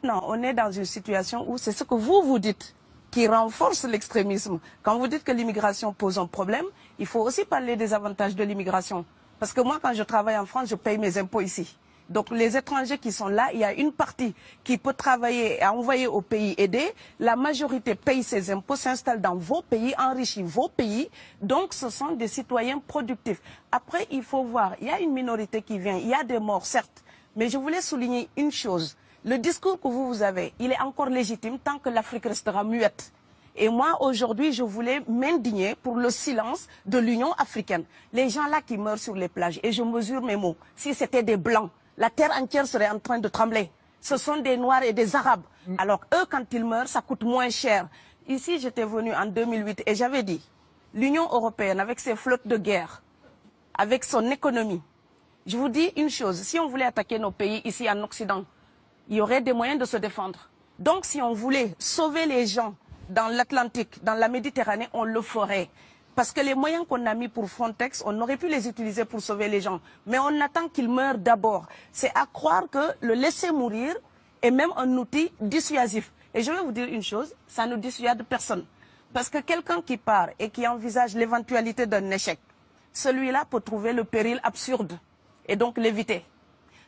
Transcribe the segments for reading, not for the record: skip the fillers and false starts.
Non, on est dans une situation où c'est ce que vous dites qui renforce l'extrémisme. Quand vous dites que l'immigration pose un problème, il faut aussi parler des avantages de l'immigration. Parce que moi, quand je travaille en France, je paye mes impôts ici. Donc les étrangers qui sont là, il y a une partie qui peut travailler et envoyer au pays aidé. La majorité paye ses impôts, s'installe dans vos pays, enrichit vos pays. Donc ce sont des citoyens productifs. Après, il faut voir, il y a une minorité qui vient, il y a des morts, certes. Mais je voulais souligner une chose. Le discours que vous avez, il est encore légitime tant que l'Afrique restera muette. Et moi, aujourd'hui, je voulais m'indigner pour le silence de l'Union africaine. Les gens là qui meurent sur les plages, et je mesure mes mots, si c'était des Blancs, la terre entière serait en train de trembler. Ce sont des Noirs et des Arabes. Alors eux, quand ils meurent, ça coûte moins cher. Ici, j'étais venu en 2008 et j'avais dit, l'Union européenne, avec ses flottes de guerre, avec son économie, je vous dis une chose, si on voulait attaquer nos pays ici en Occident, il y aurait des moyens de se défendre. Donc si on voulait sauver les gens dans l'Atlantique, dans la Méditerranée, on le ferait. Parce que les moyens qu'on a mis pour Frontex, on aurait pu les utiliser pour sauver les gens. Mais on attend qu'ils meurent d'abord. C'est à croire que le laisser mourir est même un outil dissuasif. Et je vais vous dire une chose, ça ne dissuade personne. Parce que quelqu'un qui part et qui envisage l'éventualité d'un échec, celui-là peut trouver le péril absurde et donc l'éviter.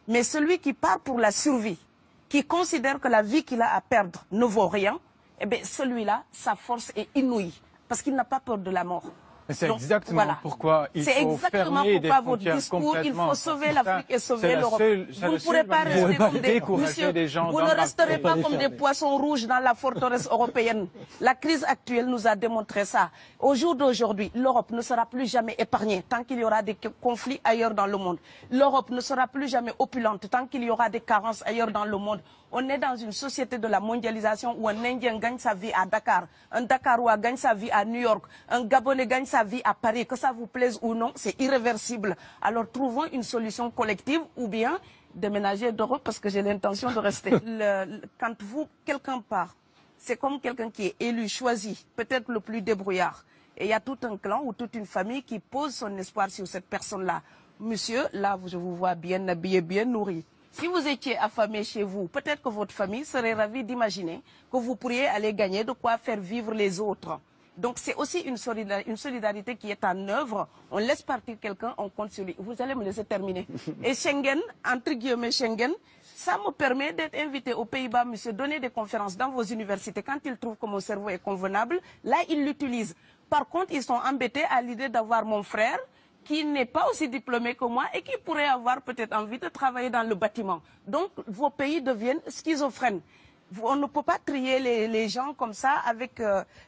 Mais celui qui part pour la survie, qui considère que la vie qu'il a à perdre ne vaut rien, eh bien celui-là, sa force est inouïe, parce qu'il n'a pas peur de la mort. C'est exactement pourquoi il faut fermer des frontières complètement. Il faut sauver l'Afrique et sauver l'Europe. Vous ne pourrez pas rester comme vous ne resterez pas comme des poissons rouges dans la forteresse européenne. La crise actuelle nous a démontré ça. Au jour d'aujourd'hui, l'Europe ne sera plus jamais épargnée tant qu'il y aura des conflits ailleurs dans le monde. L'Europe ne sera plus jamais opulente tant qu'il y aura des carences ailleurs dans le monde. On est dans une société de la mondialisation où un Indien gagne sa vie à Dakar, un Dakarois gagne sa vie à New York, un Gabonais gagne sa vie à Paris. Que ça vous plaise ou non, c'est irréversible. Alors trouvons une solution collective ou bien déménager d'Europe parce que j'ai l'intention de rester. Quand quelqu'un part, c'est comme quelqu'un qui est élu, choisi, peut-être le plus débrouillard. Et il y a tout un clan ou toute une famille qui pose son espoir sur cette personne-là. Monsieur, là, je vous vois bien habillé, bien nourri. Si vous étiez affamé chez vous, peut-être que votre famille serait ravie d'imaginer que vous pourriez aller gagner de quoi faire vivre les autres. Donc c'est aussi une solidarité qui est en œuvre. On laisse partir quelqu'un, on compte sur lui. Vous allez me laisser terminer. Et Schengen, entre guillemets Schengen, ça me permet d'être invité aux Pays-Bas, monsieur, donner des conférences dans vos universités. Quand ils trouvent que mon cerveau est convenable, là, ils l'utilisent. Par contre, ils sont embêtés à l'idée d'avoir mon frère, qui n'est pas aussi diplômé que moi et qui pourrait avoir peut-être envie de travailler dans le bâtiment. Donc, vos pays deviennent schizophrènes. On ne peut pas trier les gens comme ça avec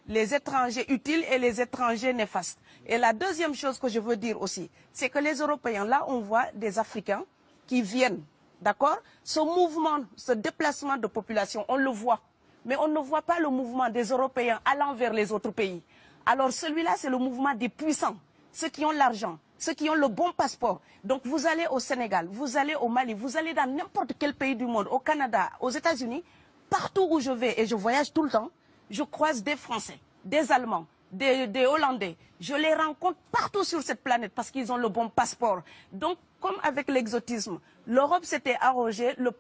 les étrangers utiles et les étrangers néfastes. Et la deuxième chose que je veux dire aussi, c'est que les Européens, là, on voit des Africains qui viennent, d'accord? Ce mouvement, ce déplacement de population, on le voit. Mais on ne voit pas le mouvement des Européens allant vers les autres pays. Alors celui-là, c'est le mouvement des puissants. Ceux qui ont l'argent, ceux qui ont le bon passeport. Donc vous allez au Sénégal, vous allez au Mali, vous allez dans n'importe quel pays du monde, au Canada, aux États-Unis, partout où je vais, et je voyage tout le temps, je croise des Français, des Allemands, des Hollandais. Je les rencontre partout sur cette planète parce qu'ils ont le bon passeport. Donc, comme avec l'exotisme, l'Europe s'était arrogé le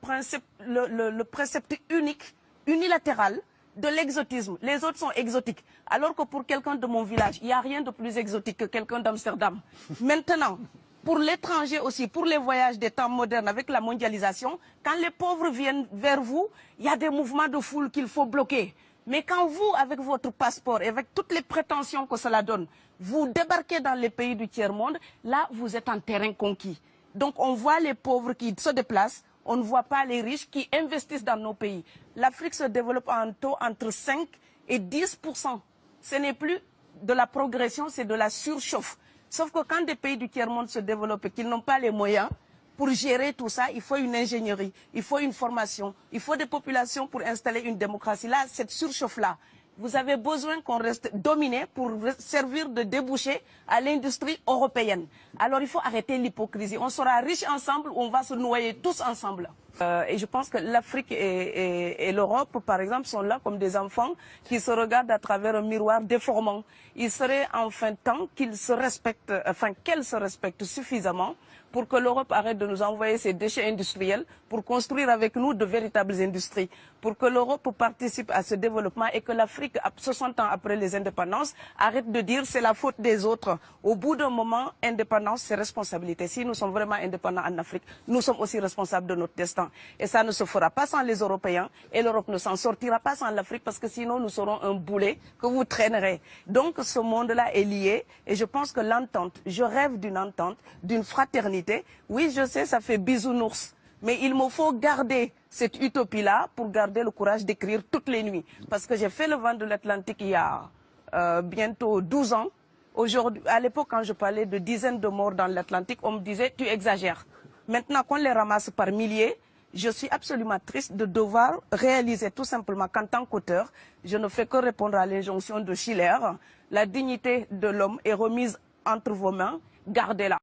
précepte unique, unilatéral, de l'exotisme. Les autres sont exotiques. Alors que pour quelqu'un de mon village, il n'y a rien de plus exotique que quelqu'un d'Amsterdam. Maintenant, pour l'étranger aussi, pour les voyages des temps modernes avec la mondialisation, quand les pauvres viennent vers vous, il y a des mouvements de foule qu'il faut bloquer. Mais quand vous, avec votre passeport et avec toutes les prétentions que cela donne, vous débarquez dans les pays du tiers-monde, là, vous êtes en terrain conquis. Donc, on voit les pauvres qui se déplacent, on ne voit pas les riches qui investissent dans nos pays. L'Afrique se développe à un taux entre 5 et 10%. Ce n'est plus de la progression, c'est de la surchauffe. Sauf que quand des pays du tiers-monde se développent et qu'ils n'ont pas les moyens pour gérer tout ça, il faut une ingénierie, il faut une formation, il faut des populations pour installer une démocratie. Là, cette surchauffe-là, vous avez besoin qu'on reste dominé pour servir de débouché à l'industrie européenne. Alors il faut arrêter l'hypocrisie. On sera riches ensemble ou on va se noyer tous ensemble. Et je pense que l'Afrique et l'Europe, par exemple, sont là comme des enfants qui se regardent à travers un miroir déformant. Il serait enfin temps qu'ils se respectent, enfin qu'elles se respectent suffisamment pour que l'Europe arrête de nous envoyer ses déchets industriels pour construire avec nous de véritables industries, pour que l'Europe participe à ce développement et que l'Afrique, 60 ans après les indépendances, arrête de dire c'est la faute des autres. Au bout d'un moment, indépendance, c'est responsabilité. Si nous sommes vraiment indépendants en Afrique, nous sommes aussi responsables de notre destin. Et ça ne se fera pas sans les Européens et l'Europe ne s'en sortira pas sans l'Afrique parce que sinon nous serons un boulet que vous traînerez. Donc ce monde-là est lié et je pense que l'entente, je rêve d'une entente, d'une fraternité. Oui, je sais, ça fait bisounours. Mais il me faut garder cette utopie-là pour garder le courage d'écrire toutes les nuits. Parce que j'ai fait le vent de l'Atlantique il y a bientôt 12 ans. Aujourd'hui, à l'époque, quand je parlais de dizaines de morts dans l'Atlantique, on me disait « tu exagères ». Maintenant qu'on les ramasse par milliers, je suis absolument triste de devoir réaliser tout simplement qu'en tant qu'auteur, je ne fais que répondre à l'injonction de Schiller. La dignité de l'homme est remise entre vos mains, gardez-la.